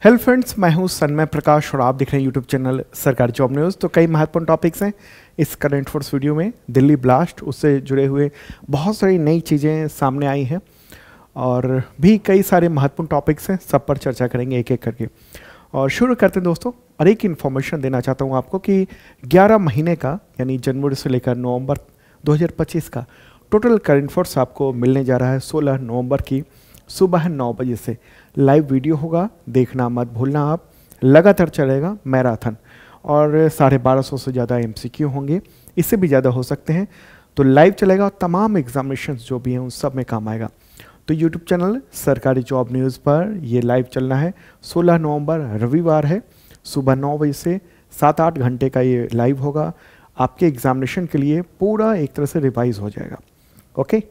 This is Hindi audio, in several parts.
हेलो फ्रेंड्स, मैं हूं सन्मय प्रकाश और आप देख रहे हैं यूट्यूब चैनल सरकारी जॉब न्यूज़। तो कई महत्वपूर्ण टॉपिक्स हैं इस करंट अफेयर्स वीडियो में। दिल्ली ब्लास्ट, उससे जुड़े हुए बहुत सारी नई चीज़ें सामने आई हैं और भी कई सारे महत्वपूर्ण टॉपिक्स हैं, सब पर चर्चा करेंगे एक एक करके। और शुरू करते हैं दोस्तों। और एक इन्फॉर्मेशन देना चाहता हूँ आपको कि 11 महीने का यानी जनवरी से लेकर नवंबर 2025 का टोटल करंट अफेयर्स आपको मिलने जा रहा है। 16 नवंबर की सुबह 9 बजे से लाइव वीडियो होगा, देखना मत भूलना आप। लगातार चलेगा मैराथन और 1250 से ज़्यादा MCQ होंगे, इससे भी ज़्यादा हो सकते हैं। तो लाइव चलेगा और तमाम एग्जामिनेशन जो भी हैं उन सब में काम आएगा। तो यूट्यूब चैनल सरकारी जॉब न्यूज़ पर ये लाइव चलना है। 16 नवंबर रविवार है, सुबह 9 बजे से 7-8 घंटे का ये लाइव होगा। आपके एग्जामिनेशन के लिए पूरा एक तरह से रिवाइज हो जाएगा। ओके,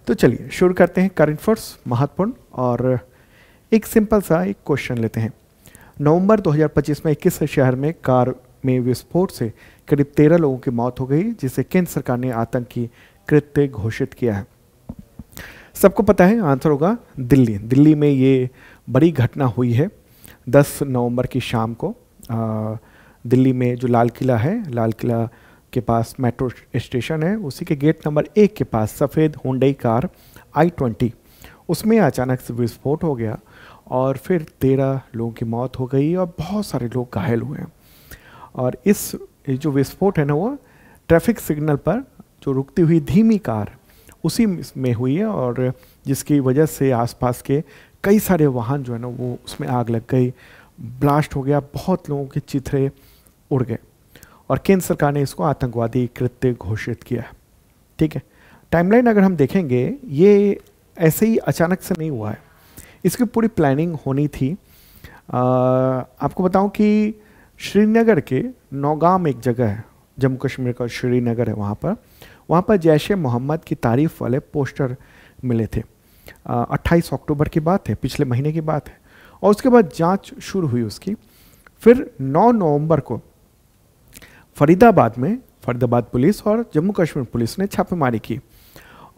तो चलिए शुरू करते हैं करंट अफेयर्स महत्वपूर्ण। और एक सिंपल सा एक क्वेश्चन लेते हैं। नवंबर 2025 में किस शहर में कार में विस्फोट से करीब 13 लोगों की मौत हो गई, जिसे केंद्र सरकार ने आतंकी कृत्य घोषित किया है? सबको पता है, आंसर होगा दिल्ली। दिल्ली में ये बड़ी घटना हुई है 10 नवंबर की शाम को। दिल्ली में जो लाल किला है, लाल किला के पास मेट्रो स्टेशन है, उसी के गेट नंबर 1 के पास सफ़ेद हुंडई कार i20, उसमें अचानक से विस्फोट हो गया और फिर 13 लोगों की मौत हो गई और बहुत सारे लोग घायल हुए हैं। और इस जो विस्फोट है ना, वो ट्रैफिक सिग्नल पर जो रुकती हुई धीमी कार उसी में हुई है और जिसकी वजह से आसपास के कई सारे वाहन जो है ना वो उसमें आग लग गई, ब्लास्ट हो गया, बहुत लोगों के चिथड़े उड़ गए और केंद्र सरकार ने इसको आतंकवादी कृत्य घोषित किया है। ठीक है, टाइमलाइन अगर हम देखेंगे, ये ऐसे ही अचानक से नहीं हुआ है, इसकी पूरी प्लानिंग होनी थी। आपको बताऊं कि श्रीनगर के नौगाम एक जगह है, जम्मू कश्मीर का श्रीनगर है, वहाँ पर जैश ए मोहम्मद की तारीफ वाले पोस्टर मिले थे। 28 अक्टूबर की बात है, पिछले महीने की बात है। और उसके बाद जांच शुरू हुई उसकी। फिर 9 नवंबर को फरीदाबाद पुलिस और जम्मू कश्मीर पुलिस ने छापेमारी की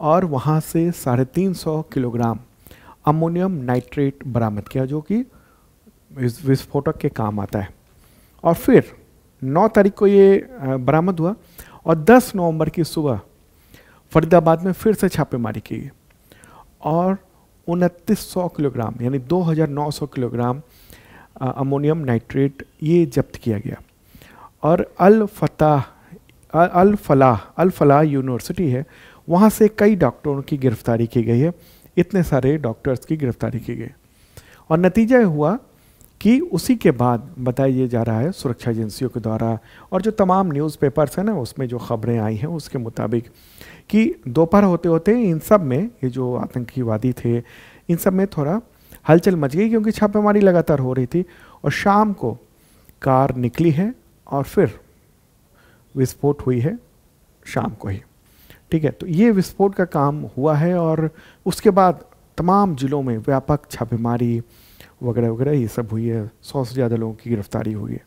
और वहाँ से 350 किलोग्राम अमोनियम नाइट्रेट बरामद किया, जो कि विस्फोटक के काम आता है। और फिर 9 तारीख को ये बरामद हुआ और 10 नवंबर की सुबह फरीदाबाद में फिर से छापेमारी की और 2900 किलोग्राम यानी 2900 किलोग्राम अमोनियम नाइट्रेट ये जब्त किया गया। और अल फलाह यूनिवर्सिटी है, वहाँ से कई डॉक्टरों की गिरफ्तारी की गई है। इतने सारे डॉक्टर्स की गिरफ्तारी की गई और नतीजा हुआ कि उसी के बाद बताया जा रहा है सुरक्षा एजेंसियों के द्वारा और जो तमाम न्यूज़पेपर्स हैं ना, उसमें जो खबरें आई हैं उसके मुताबिक कि दोपहर होते होते इन सब में, ये जो आतंकीवादी थे, इन सब में थोड़ा हलचल मच गई, क्योंकि छापेमारी लगातार हो रही थी। और शाम को कार निकली है और फिर विस्फोट हुई है शाम को ही। ठीक है, तो ये विस्फोट का काम हुआ है और उसके बाद तमाम जिलों में व्यापक छापेमारी वगैरह वगैरह ये सब हुई है। 100 से ज़्यादा लोगों की गिरफ्तारी हुई है।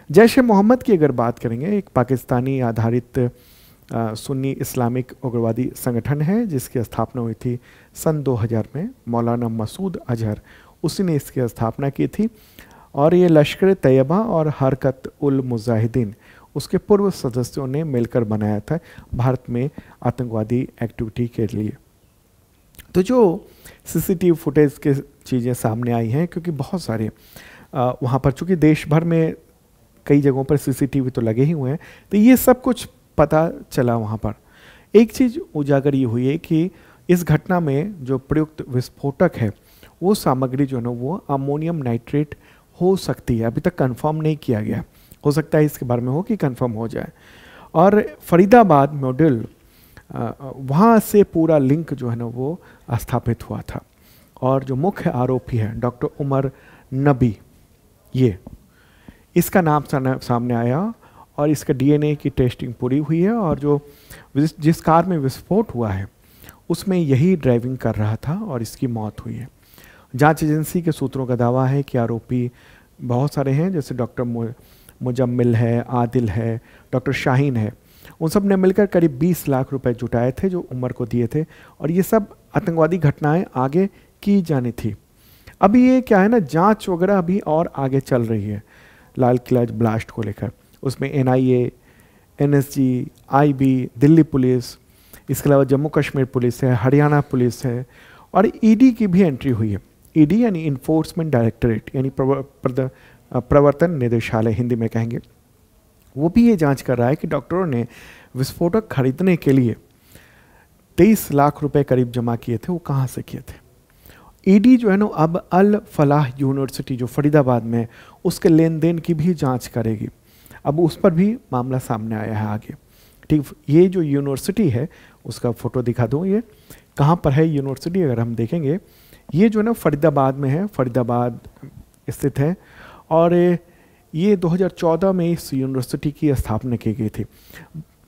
जैश ए मोहम्मद की अगर बात करेंगे, एक पाकिस्तानी आधारित सुन्नी इस्लामिक उग्रवादी संगठन है, जिसकी स्थापना हुई थी सन 2000 में। मौलाना मसूद अजहर उसी ने इसकी स्थापना की थी और ये लश्कर तैयबा और हरकत उल मुजाहिदीन उसके पूर्व सदस्यों ने मिलकर बनाया था भारत में आतंकवादी एक्टिविटी के लिए। तो जो CCTV फुटेज के चीज़ें सामने आई हैं, क्योंकि बहुत सारे वहाँ पर, चूँकि देश भर में कई जगहों पर CCTV तो लगे ही हुए हैं, तो ये सब कुछ पता चला वहाँ पर। एक चीज़ उजागर ये हुई है कि इस घटना में जो प्रयुक्त विस्फोटक है, वो सामग्री जो है ना वो अमोनियम नाइट्रेट हो सकती है। अभी तक कंफर्म नहीं किया गया, हो सकता है इसके बारे में हो कि कंफर्म हो जाए। और फरीदाबाद मॉडल, वहाँ से पूरा लिंक जो है ना वो स्थापित हुआ था। और जो मुख्य आरोपी है डॉक्टर उमर नबी, ये इसका नाम सामने आया और इसका DNA की टेस्टिंग पूरी हुई है। और जो जिस कार में विस्फोट हुआ है उसमें यही ड्राइविंग कर रहा था और इसकी मौत हुई है। जांच एजेंसी के सूत्रों का दावा है कि आरोपी बहुत सारे हैं, जैसे डॉक्टर मुजम्मिल है, आदिल है, डॉक्टर शाहीन है। उन सब ने मिलकर करीब 20 लाख रुपए जुटाए थे जो उमर को दिए थे और ये सब आतंकवादी घटनाएं आगे की जानी थी। अभी ये क्या है ना, जांच वगैरह अभी और आगे चल रही है लाल किला ब्लास्ट को लेकर। उसमें NIA, NSG, IB, Delhi police, इसके अलावा जम्मू कश्मीर पुलिस है, हरियाणा पुलिस है और ED की भी एंट्री हुई है। ED यानी इन्फोर्समेंट डायरेक्टरेट, यानी प्रवर्तन निदेशालय हिंदी में कहेंगे। वो भी ये जांच कर रहा है कि डॉक्टरों ने विस्फोटक खरीदने के लिए 23 लाख रुपए करीब जमा किए थे, वो कहाँ से किए थे। ED जो है ना अब अल फलाह यूनिवर्सिटी जो फरीदाबाद में है उसके लेन देन की भी जांच करेगी। अब उस पर भी मामला सामने आया है आगे। ठीक, ये जो यूनिवर्सिटी है उसका फोटो दिखा दूँ, ये कहाँ पर है यूनिवर्सिटी अगर हम देखेंगे, ये जो है ना फरीदाबाद में है, फरीदाबाद स्थित है। और ये 2014 में इस यूनिवर्सिटी की स्थापना की गई थी।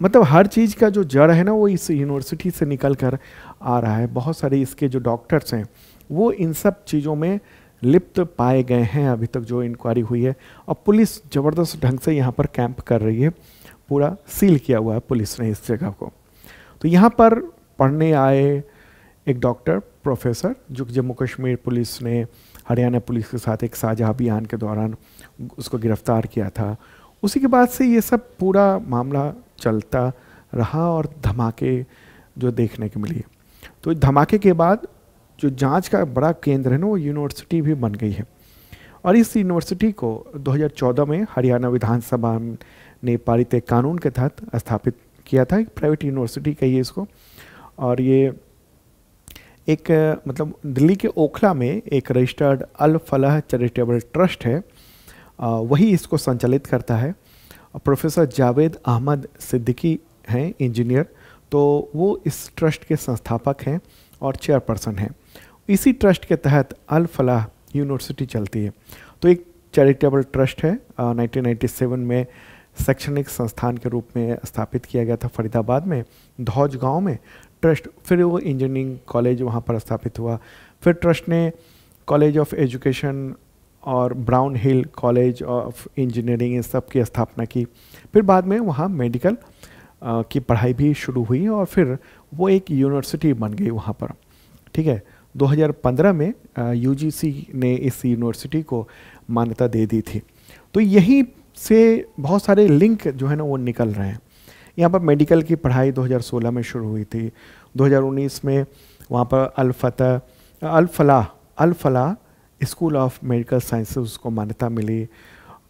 मतलब हर चीज़ का जो जड़ है ना वो इस यूनिवर्सिटी से निकल कर आ रहा है। बहुत सारे इसके जो डॉक्टर्स हैं वो इन सब चीज़ों में लिप्त पाए गए हैं अभी तक जो इंक्वायरी हुई है। और पुलिस ज़बरदस्त ढंग से यहाँ पर कैंप कर रही है, पूरा सील किया हुआ है पुलिस ने इस जगह को। तो यहाँ पर पढ़ने आए एक डॉक्टर प्रोफेसर जो जम्मू कश्मीर पुलिस ने हरियाणा पुलिस के साथ एक साझा अभियान के दौरान उसको गिरफ्तार किया था। उसी के बाद से ये सब पूरा मामला चलता रहा और धमाके जो देखने को मिली। तो धमाके के बाद जो जांच का बड़ा केंद्र है ना वो यूनिवर्सिटी भी बन गई है। और इस यूनिवर्सिटी को 2014 में हरियाणा विधानसभा ने पारित एक कानून के तहत स्थापित किया था। एक प्राइवेट यूनिवर्सिटी कहिए इसको। और ये एक मतलब दिल्ली के ओखला में एक रजिस्टर्ड अल फलाह चैरिटेबल ट्रस्ट है, वही इसको संचालित करता है। प्रोफेसर जावेद अहमद सिद्दीकी हैं इंजीनियर, तो वो इस ट्रस्ट के संस्थापक हैं और चेयरपर्सन हैं। इसी ट्रस्ट के तहत अल फलाह यूनिवर्सिटी चलती है। तो एक चैरिटेबल ट्रस्ट है, 1997 में शैक्षणिक संस्थान के रूप में स्थापित किया गया था फरीदाबाद में धौज गांव में ट्रस्ट। फिर वो इंजीनियरिंग कॉलेज वहाँ पर स्थापित हुआ। फिर ट्रस्ट ने कॉलेज ऑफ एजुकेशन और brown hill college of engineering in सब की स्थापना की। फिर बाद में वहाँ मेडिकल की पढ़ाई भी शुरू हुई और फिर वो एक यूनिवर्सिटी बन गई वहाँ पर। ठीक है, 2015 में UGC ने इस यूनिवर्सिटी को मान्यता दे दी थी। तो यहीं से बहुत सारे लिंक जो है ना वो निकल रहे हैं। यहाँ पर मेडिकल की पढ़ाई 2016 में शुरू हुई थी। 2019 में वहाँ पर अल फलाह स्कूल ऑफ मेडिकल साइंसेस को मान्यता मिली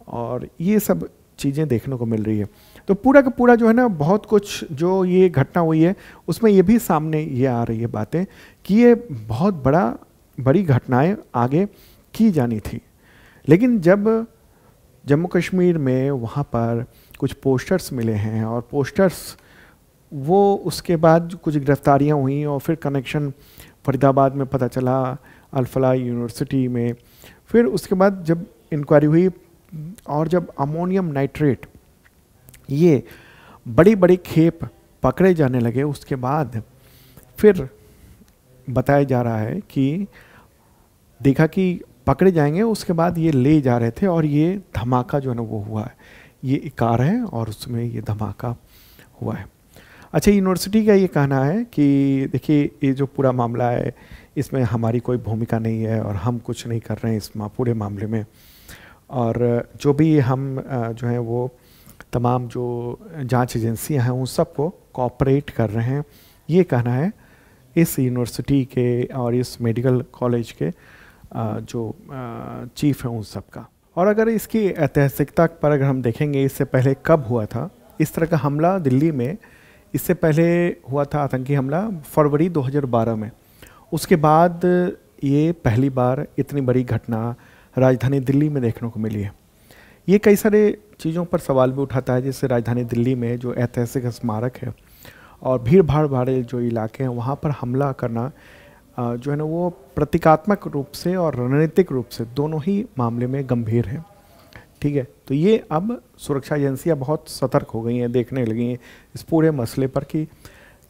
और ये सब चीज़ें देखने को मिल रही है। तो पूरा का पूरा जो है ना बहुत कुछ जो ये घटना हुई है उसमें ये भी सामने ये आ रही है बातें कि ये बहुत बड़ी घटनाएं आगे की जानी थी। लेकिन जब जम्मू कश्मीर में वहाँ पर कुछ पोस्टर्स मिले हैं और पोस्टर्स वो उसके बाद कुछ गिरफ्तारियाँ हुई और फिर कनेक्शन फरीदाबाद में पता चला अल फलाह यूनिवर्सिटी में। फिर उसके बाद जब इंक्वायरी हुई और जब अमोनियम नाइट्रेट ये बड़ी खेप पकड़े जाने लगे उसके बाद फिर बताया जा रहा है कि देखा कि पकड़े जाएंगे, उसके बाद ये ले जा रहे थे और ये धमाका जो है ना वो हुआ है। ये एक कार है और उसमें ये धमाका हुआ है। अच्छा, यूनिवर्सिटी का ये कहना है कि देखिए ये जो पूरा मामला है इसमें हमारी कोई भूमिका नहीं है और हम कुछ नहीं कर रहे हैं इस पूरे मामले में। और जो भी हम जो है वो तमाम जो जांच एजेंसियां हैं उन सबको कोऑपरेट कर रहे हैं, ये कहना है इस यूनिवर्सिटी के और इस मेडिकल कॉलेज के जो चीफ हैं उन सब का। और अगर इसकी ऐतिहासिकता पर अगर हम देखेंगे इससे पहले कब हुआ था इस तरह का हमला दिल्ली में, इससे पहले हुआ था आतंकी हमला फरवरी 2012 में। उसके बाद ये पहली बार इतनी बड़ी घटना राजधानी दिल्ली में देखने को मिली है। ये कई सारे चीज़ों पर सवाल भी उठाता है, जैसे राजधानी दिल्ली में जो ऐतिहासिक स्मारक है और भीड़ भाड़ वाले जो इलाके हैं वहाँ पर हमला करना जो है ना वो प्रतीकात्मक रूप से और रणनीतिक रूप से दोनों ही मामले में गंभीर है। ठीक है, तो ये अब सुरक्षा एजेंसियां बहुत सतर्क हो गई हैं, देखने लगी हैं इस पूरे मसले पर कि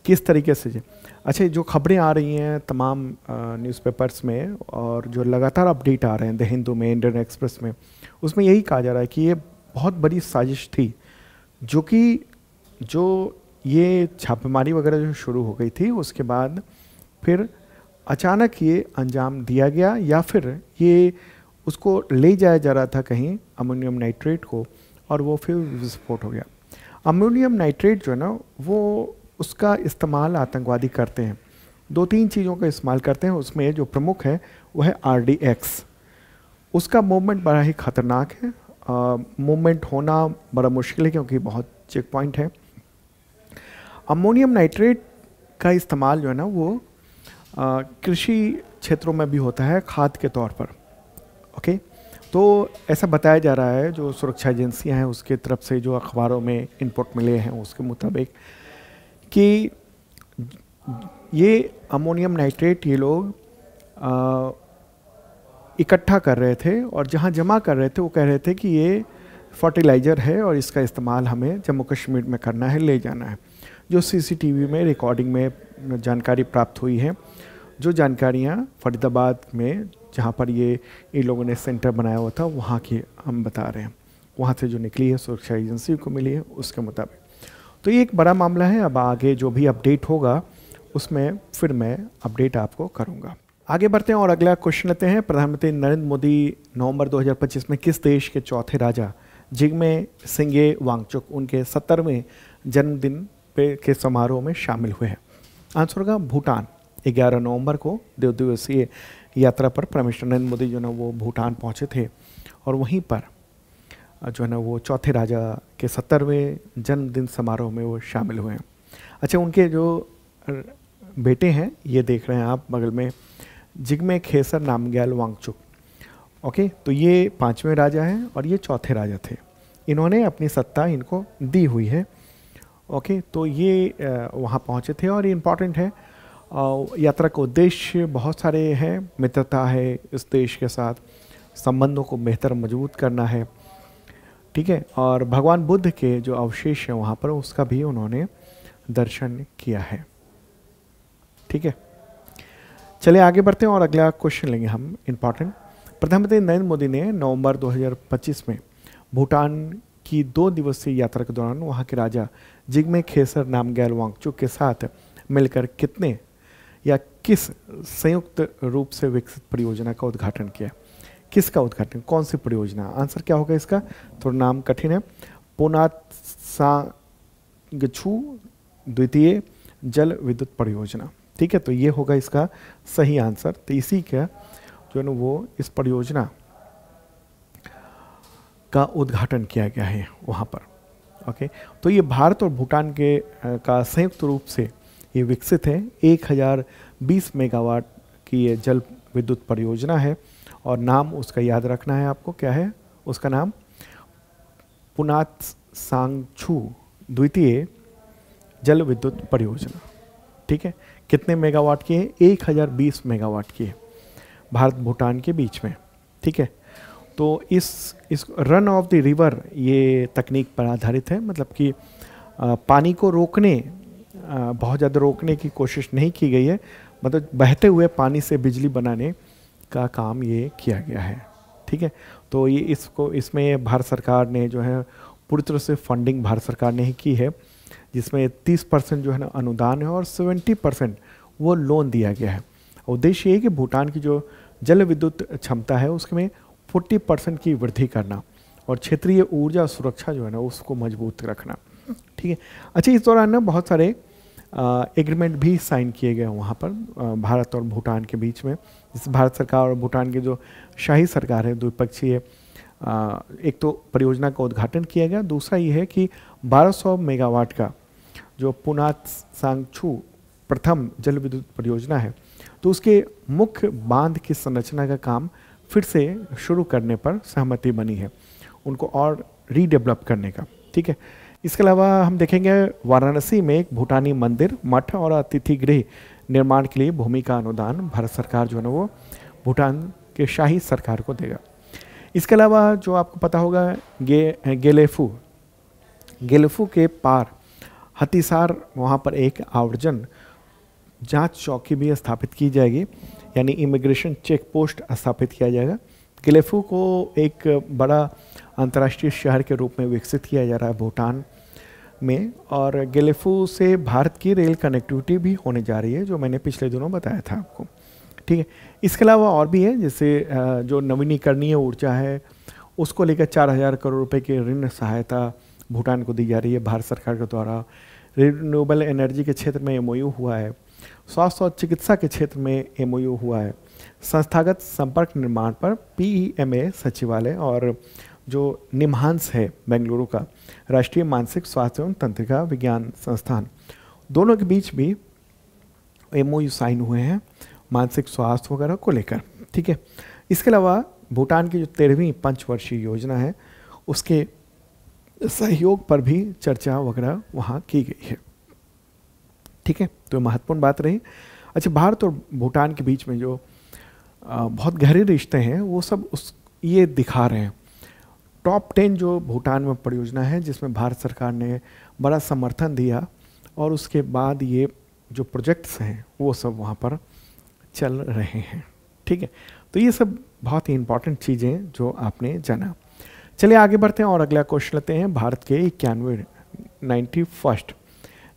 किस तरीके से। अच्छा, जो खबरें आ रही हैं तमाम न्यूज़पेपर्स में और जो लगातार अपडेट आ रहे हैं द हिंदू में, इंडियन एक्सप्रेस में, उसमें यही कहा जा रहा है कि ये बहुत बड़ी साजिश थी जो ये छापेमारी वगैरह जो शुरू हो गई थी उसके बाद फिर अचानक ये अंजाम दिया गया या फिर ये उसको ले जाया जा रहा था कहीं अमोनियम नाइट्रेट को और वो फिर विस्फोट हो गया। अमोनियम नाइट्रेट जो है ना वो उसका इस्तेमाल आतंकवादी करते हैं, 2-3 चीज़ों का इस्तेमाल करते हैं। उसमें जो प्रमुख है वो है RDX। उसका मूवमेंट बड़ा ही ख़तरनाक है, मूवमेंट होना बड़ा मुश्किल है क्योंकि बहुत चेक पॉइंट है। अमोनियम नाइट्रेट का इस्तेमाल जो है ना वो कृषि क्षेत्रों में भी होता है खाद के तौर पर। ओके, तो ऐसा बताया जा रहा है, जो सुरक्षा एजेंसियां हैं उसके तरफ से जो अखबारों में इनपुट मिले हैं उसके मुताबिक कि ये अमोनियम नाइट्रेट ये लोग इकट्ठा कर रहे थे और जहाँ जमा कर रहे थे वो कह रहे थे कि ये फर्टिलाइज़र है और इसका इस्तेमाल हमें जम्मू कश्मीर में करना है, ले जाना है। जो CCTV में रिकॉर्डिंग में जानकारी प्राप्त हुई है, जो जानकारियाँ फरीदाबाद में जहाँ पर ये इन लोगों ने सेंटर बनाया हुआ था वहाँ की हम बता रहे हैं, वहाँ से जो निकली है सुरक्षा एजेंसी को मिली है उसके मुताबिक। तो ये एक बड़ा मामला है। अब आगे जो भी अपडेट होगा उसमें फिर मैं अपडेट आपको करूँगा। आगे बढ़ते हैं और अगला क्वेश्चन लेते हैं। प्रधानमंत्री नरेंद्र मोदी नवंबर 2025 में किस देश के चौथे राजा जिग्मे सिंगे वांगचुक उनके 70वें जन्मदिन के समारोह में शामिल हुए हैं? आंसर होगा भूटान। 11 नवंबर को 2 दिवसीय यात्रा पर प्राइम नरेंद्र मोदी जो है ना वो भूटान पहुंचे थे और वहीं पर जो है ना वो चौथे राजा के 70वें जन्मदिन समारोह में वो शामिल हुए हैं। अच्छा, उनके जो बेटे हैं ये देख रहे हैं आप बगल में, जिग्मे खेसर नामग्याल वांगचुक। ओके, तो ये 5वें राजा हैं और ये चौथे राजा थे। इन्होंने अपनी सत्ता इनको दी हुई है। ओके, तो ये वहाँ पहुँचे थे और ये इम्पॉर्टेंट है। यात्रा का उद्देश्य बहुत सारे हैं, मित्रता है इस देश के साथ, संबंधों को बेहतर मजबूत करना है, ठीक है, और भगवान बुद्ध के जो अवशेष हैं वहाँ पर उसका भी उन्होंने दर्शन किया है। ठीक है, चलिए आगे बढ़ते हैं और अगला क्वेश्चन लेंगे हम इम्पॉर्टेंट। प्रधानमंत्री नरेंद्र मोदी ने नवंबर 2025 में भूटान की 2 दिवसीय यात्रा के दौरान वहाँ के राजा जिग्मे खेसर नामग्याल वांगचुक के साथ मिलकर कितने या किस संयुक्त रूप से विकसित परियोजना का उद्घाटन किया? किसका उद्घाटन, कौन सी परियोजना? आंसर क्या होगा इसका? थोड़ा नाम कठिन है। पुनातसांगछू द्वितीय जल विद्युत परियोजना। ठीक है, तो ये होगा इसका सही आंसर। तो इसी का जो है ना वो इस परियोजना का उद्घाटन किया गया है वहाँ पर। ओके, तो ये भारत और भूटान के का संयुक्त रूप से ये विकसित है। 1020 मेगावाट की ये जल विद्युत परियोजना है और नाम उसका याद रखना है आपको। क्या है उसका नाम? पुनातसांगछू द्वितीय जल विद्युत परियोजना। ठीक है, कितने मेगावाट की है? 1020 मेगावाट की है, भारत भूटान के बीच में। ठीक है, तो इस रन ऑफ द रिवर ये तकनीक पर आधारित है, मतलब कि पानी को रोकने, बहुत ज़्यादा रोकने की कोशिश नहीं की गई है, मतलब बहते हुए पानी से बिजली बनाने का काम ये किया गया है। ठीक है, तो ये इसमें भारत सरकार ने जो है पूरी तरह से फंडिंग भारत सरकार ने ही की है, जिसमें 30% जो है ना अनुदान है और 70% वो लोन दिया गया है। उद्देश्य ये कि भूटान की जो जल विद्युत क्षमता है उसमें 40% की वृद्धि करना और क्षेत्रीय ऊर्जा सुरक्षा जो है ना उसको मजबूत रखना। ठीक है, अच्छा, इस दौरान ना बहुत सारे एग्रीमेंट भी साइन किए गए वहाँ पर भारत और भूटान के बीच में। जैसे भारत सरकार और भूटान की जो शाही सरकार है, द्विपक्षीय एक तो परियोजना का उद्घाटन किया गया, दूसरा ये है कि 1200 मेगावाट का जो पुनातसांगछू प्रथम जल विद्युत परियोजना है, तो उसके मुख्य बांध की संरचना का काम फिर से शुरू करने पर सहमति बनी है, उनको और रीडेवलप करने का। ठीक है, इसके अलावा हम देखेंगे वाराणसी में एक भूटानी मंदिर, मठ और अतिथि गृह निर्माण के लिए भूमि का अनुदान भारत सरकार जो है ना वो भूटान के शाही सरकार को देगा। इसके अलावा जो आपको पता होगा गेलेफू के पार हथिसार, वहाँ पर एक आवर्जन जांच चौकी भी स्थापित की जाएगी, यानी इमिग्रेशन चेक पोस्ट स्थापित किया जाएगा। गेलेफू को एक बड़ा अंतर्राष्ट्रीय शहर के रूप में विकसित किया जा रहा है भूटान में, और गेलेफू से भारत की रेल कनेक्टिविटी भी होने जा रही है, जो मैंने पिछले दिनों बताया था आपको। ठीक है। इसके अलावा और भी है, जैसे जो नवीनीकरणीय ऊर्जा है उसको लेकर 4,000 करोड़ रुपए की ऋण सहायता भूटान को दी जा रही है भारत सरकार के द्वारा। रिन्यूएबल एनर्जी के क्षेत्र में एमओयू हुआ है। स्वास्थ्य और चिकित्सा के क्षेत्र में एमओयू हुआ है। संस्थागत संपर्क निर्माण पर पीईएमए सचिवालय और जो निम्हांस है बेंगलुरु का राष्ट्रीय मानसिक स्वास्थ्य एवं तंत्रिका विज्ञान संस्थान, दोनों के बीच भी एमओयू साइन हुए हैं मानसिक स्वास्थ्य वगैरह को लेकर। ठीक है। इसके अलावा भूटान की जो 13वीं पंचवर्षीय योजना है उसके सहयोग पर भी चर्चा वगैरह वहाँ की गई है। ठीक है, तो महत्वपूर्ण बात रही। अच्छा, भारत और भूटान के बीच में जो बहुत गहरे रिश्ते हैं वो सब ये दिखा रहे हैं। टॉप 10 जो भूटान में परियोजना है जिसमें भारत सरकार ने बड़ा समर्थन दिया और उसके बाद ये जो प्रोजेक्ट्स हैं वो सब वहाँ पर चल रहे हैं। ठीक है, तो ये सब बहुत ही इंपॉर्टेंट चीज़ें जो आपने जाना। चलिए आगे बढ़ते हैं और अगला क्वेश्चन लेते हैं। भारत के 91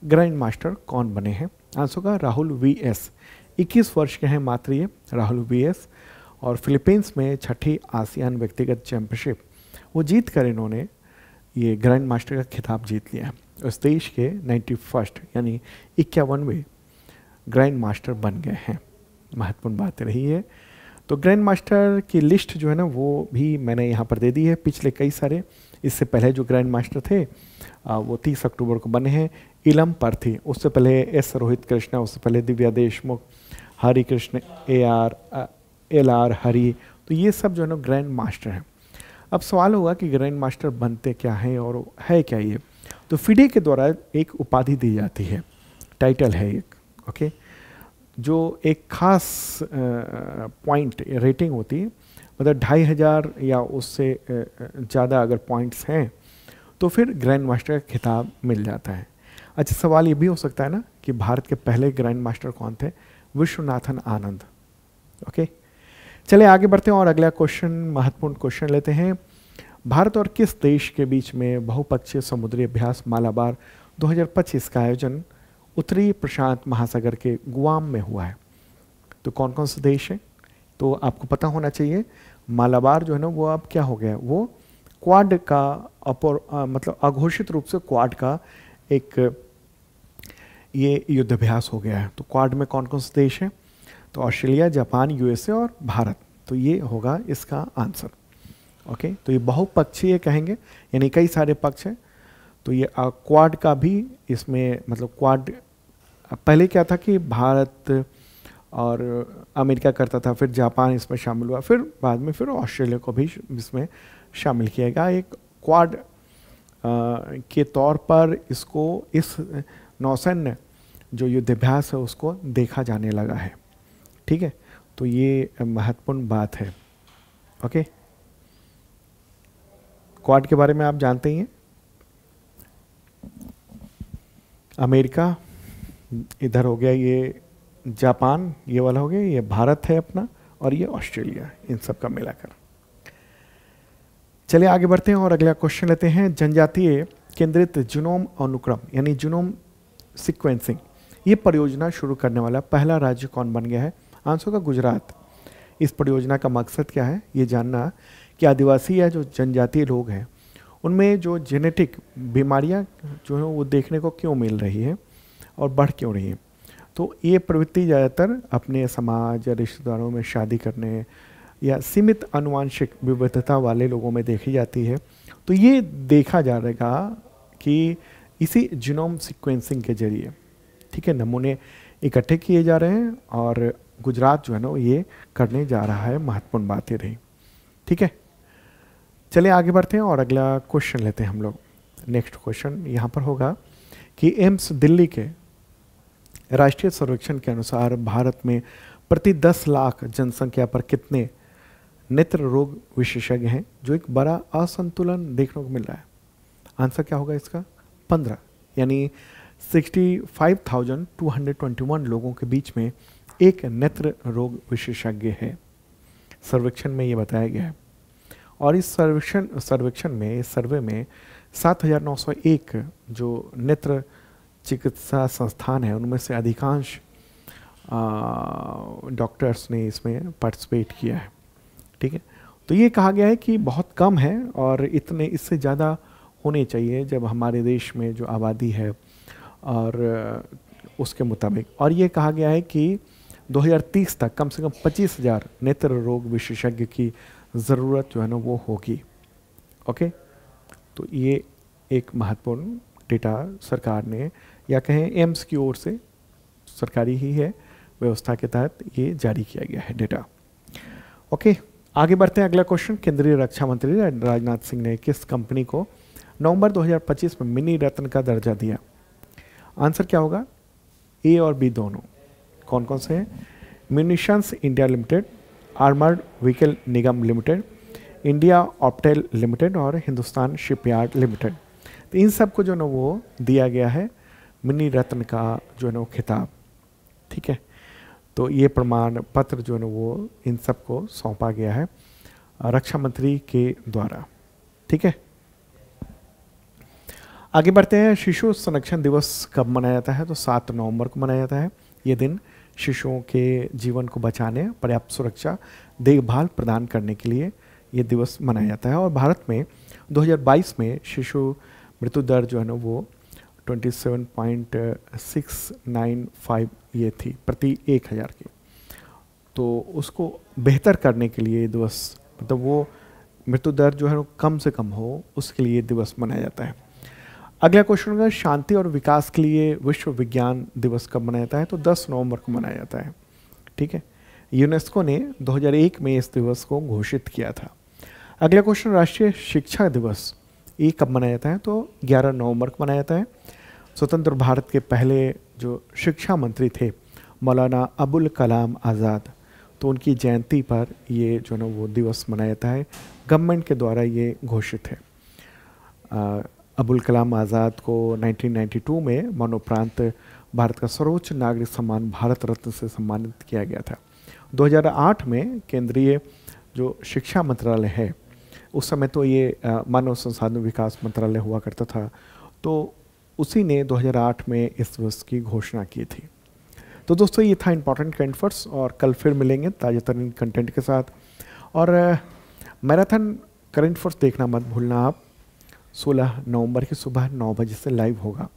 ग्रैंड मास्टर कौन बने हैं? आंसर का राहुल वीएस। 21 वर्ष के हैं मात्र ये राहुल वीएस, और फिलीपींस में 6ठी आसियान व्यक्तिगत चैंपियनशिप वो जीत कर इन्होंने ये ग्रैंड मास्टर का खिताब जीत लिया। उस देश के 91 यानी 51वें ग्रैंड मास्टर बन गए हैं। महत्वपूर्ण बात रही है। तो ग्रैंड मास्टर की लिस्ट जो है ना वो भी मैंने यहाँ पर दे दी है। पिछले कई सारे इससे पहले जो ग्रैंड मास्टर थे वो 30 अक्टूबर को बने हैं। इलम परथी, उससे पहले एस रोहित कृष्णा, उससे पहले दिव्या देशमुख, हरि कृष्ण एल आर हरी। तो ये सब जो है ना ग्रैंड मास्टर हैं। अब सवाल होगा कि ग्रैंड मास्टर बनते क्या हैं और है क्या ये? तो फिडे के द्वारा एक उपाधि दी जाती है, टाइटल है एक, ओके, जो एक खास पॉइंट रेटिंग होती है, मतलब 2500 या उससे ज़्यादा अगर पॉइंट्स हैं तो फिर ग्रैंड मास्टर का खिताब मिल जाता है। अच्छा, सवाल ये भी हो सकता है ना कि भारत के पहले ग्रैंड मास्टर कौन थे? विश्वनाथन आनंद। ओके, चलिए आगे बढ़ते हैं और अगला क्वेश्चन, महत्वपूर्ण क्वेश्चन लेते हैं। भारत और किस देश के बीच में बहुपक्षीय समुद्री अभ्यास मालाबार 2025 का आयोजन उत्तरी प्रशांत महासागर के गुआम में हुआ है? तो कौन कौन से देश हैं? तो आपको पता होना चाहिए मालाबार जो है ना वो अब क्या हो गया, वो क्वाड का मतलब अघोषित रूप से क्वाड का एक ये युद्धाभ्यास हो गया है। तो क्वाड में कौन कौन से देश हैं? तो ऑस्ट्रेलिया, जापान, यूएसए और भारत। तो ये होगा इसका आंसर। ओके, तो ये बहुपक्षीय कहेंगे यानी कई सारे पक्ष हैं। तो ये क्वाड का भी इसमें मतलब क्वाड पहले क्या था कि भारत और अमेरिका करता था, फिर जापान इसमें शामिल हुआ, फिर बाद में फिर ऑस्ट्रेलिया को भी इसमें शामिल किया गया। एक क्वाड के तौर पर इसको इस नौसैन्य जो युद्धाभ्यास है उसको देखा जाने लगा है। ठीक है, तो ये महत्वपूर्ण बात है। ओके, क्वाड के बारे में आप जानते ही हैं। अमेरिका इधर हो गया, ये जापान ये वाला हो गया, ये भारत है अपना, और ये ऑस्ट्रेलिया, इन सब का मिलाकर। चलिए आगे बढ़ते हैं और अगला क्वेश्चन लेते हैं। जनजातीय केंद्रित जीनोम अनुक्रम यानी जीनोम सीक्वेंसिंग ये परियोजना शुरू करने वाला पहला राज्य कौन बन गया है? आंसर का गुजरात। इस परियोजना का मकसद क्या है? ये जानना कि आदिवासी या जो जनजातीय लोग हैं उनमें जो जेनेटिक बीमारियां जो है वो देखने को क्यों मिल रही है और बढ़ क्यों रही है। तो ये प्रवृत्ति ज़्यादातर अपने समाज या रिश्तेदारों में शादी करने या सीमित आनुवंशिक विविधता वाले लोगों में देखी जाती है। तो ये देखा जा रहेगा कि इसी जीनोम सीक्वेंसिंग के जरिए, ठीक है, नमूने इकट्ठे किए जा रहे हैं और गुजरात जो है ना ये करने जा रहा है। महत्वपूर्ण बात ये रही। ठीक है, चलिए आगे बढ़ते हैं और अगला क्वेश्चन लेते हैं हम लोग। नेक्स्ट क्वेश्चन यहाँ पर होगा कि एम्स दिल्ली के राष्ट्रीय सर्वेक्षण के अनुसार भारत में प्रति 10 लाख जनसंख्या पर कितने नेत्र रोग विशेषज्ञ हैं, जो एक बड़ा असंतुलन देखने को मिल रहा है। आंसर क्या होगा इसका? 15, यानी 65,221 लोगों के बीच में एक नेत्र रोग विशेषज्ञ है। सर्वेक्षण में ये बताया गया है। और इस सर्वेक्षण में, इस सर्वे में 7,901 जो नेत्र चिकित्सा संस्थान है उनमें से अधिकांश डॉक्टर्स ने इसमें पार्टिसिपेट किया है। ठीक है, तो ये कहा गया है कि बहुत कम है और इतने इससे ज़्यादा होने चाहिए जब हमारे देश में जो आबादी है और उसके मुताबिक। और ये कहा गया है कि 2030 तक कम से कम 25,000 नेत्र रोग विशेषज्ञ की ज़रूरत जो है ना वो होगी। ओके, तो ये एक महत्वपूर्ण डेटा सरकार ने या कहें एम्स की ओर से, सरकारी ही है व्यवस्था के तहत ये जारी किया गया है डेटा। ओके, आगे बढ़ते हैं। अगला क्वेश्चन, केंद्रीय रक्षा मंत्री राजनाथ सिंह ने किस कंपनी को नवंबर 2025 में मिनी रत्न का दर्जा दिया? आंसर क्या होगा? ए और बी दोनों। कौन कौन से हैं? Munitions India limited, armoured vehicle निगम लिमिटेड, इंडिया ऑप्टेल लिमिटेड और हिंदुस्तान शिपयार्ड लिमिटेड। तो इन सब को जो ना वो दिया गया है मिनी रत्न का जो है ना वो खिताब। ठीक है, तो ये प्रमाण पत्र जो है ना वो इन सब को सौंपा गया है रक्षा मंत्री के द्वारा। ठीक है, आगे बढ़ते हैं। शिशु संरक्षण दिवस कब मनाया जाता है? तो 7 नवंबर को मनाया जाता है। ये दिन शिशुओं के जीवन को बचाने, पर्याप्त सुरक्षा, देखभाल प्रदान करने के लिए ये दिवस मनाया जाता है। और भारत में 2022 में शिशु मृत्यु दर जो है ना वो 27.695 ये थी प्रति 1000 की। तो उसको बेहतर करने के लिए दिवस, मतलब वो मृत्यु दर जो है वो कम से कम हो, उसके लिए दिवस मनाया जाता है। अगला क्वेश्चन होगा, शांति और विकास के लिए विश्व विज्ञान दिवस कब मनाया जाता है? तो 10 नवंबर को मनाया जाता है। ठीक है, यूनेस्को ने 2001 में इस दिवस को घोषित किया था। अगला क्वेश्चन, राष्ट्रीय शिक्षा दिवस ये कब मनाया जाता है? तो 11 नवंबर को मनाया जाता है। स्वतंत्र भारत के पहले जो शिक्षा मंत्री थे मौलाना अबुल कलाम आज़ाद, तो उनकी जयंती पर ये जो है ना वो दिवस मनाया जाता है। गवर्नमेंट के द्वारा ये घोषित है। अबुल कलाम आज़ाद को 1992 में मरणोपरांत भारत का सर्वोच्च नागरिक सम्मान भारत रत्न से सम्मानित किया गया था। 2008 में केंद्रीय जो शिक्षा मंत्रालय है, उस समय तो ये मानव संसाधन विकास मंत्रालय हुआ करता था, तो उसी ने 2008 में इस दिवस की घोषणा की थी। तो दोस्तों ये था इंपॉर्टेंट करंट अफेयर्स, और कल फिर मिलेंगे ताज़ा तरीन कंटेंट के साथ। और मैराथन करंट अफेयर्स देखना मत भूलना आप। 16 नवंबर की सुबह 9 बजे से लाइव होगा।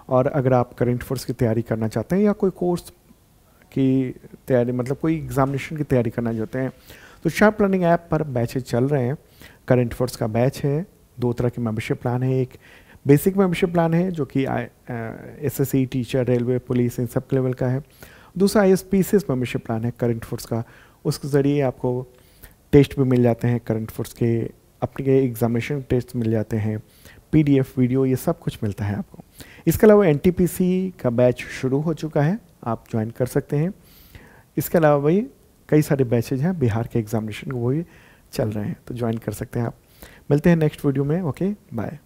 और अगर आप करंट अफेयर्स की तैयारी करना चाहते हैं या कोई कोर्स की तैयारी, मतलब कोई एग्जामिनेशन की तैयारी करना चाहते हैं, तो शार्प लर्निंग ऐप पर बैचेज चल रहे हैं। करंट अफेयर्स का बैच है, 2 तरह के मेंबरशिप प्लान है। एक बेसिक मेंबरशिप प्लान है जो कि एसएससी, टीचर, रेलवे, पुलिस, इन सब लेवल का है। दूसरा ISPCS मेंबरशिप प्लान है करंट अफेयर्स का। उसके ज़रिए आपको टेस्ट भी मिल जाते हैं करंट अफेयर्स के, अपने एग्जामिनेशन टेस्ट मिल जाते हैं, PDF वीडियो, ये सब कुछ मिलता है आपको। इसके अलावा NTPC का बैच शुरू हो चुका है, आप ज्वाइन कर सकते हैं। इसके अलावा भाई कई सारे बैचेज हैं बिहार के एग्जामिनेशन, वो भी चल रहे हैं, तो ज्वाइन कर सकते हैं आप। मिलते हैं नेक्स्ट वीडियो में। Okay, bye.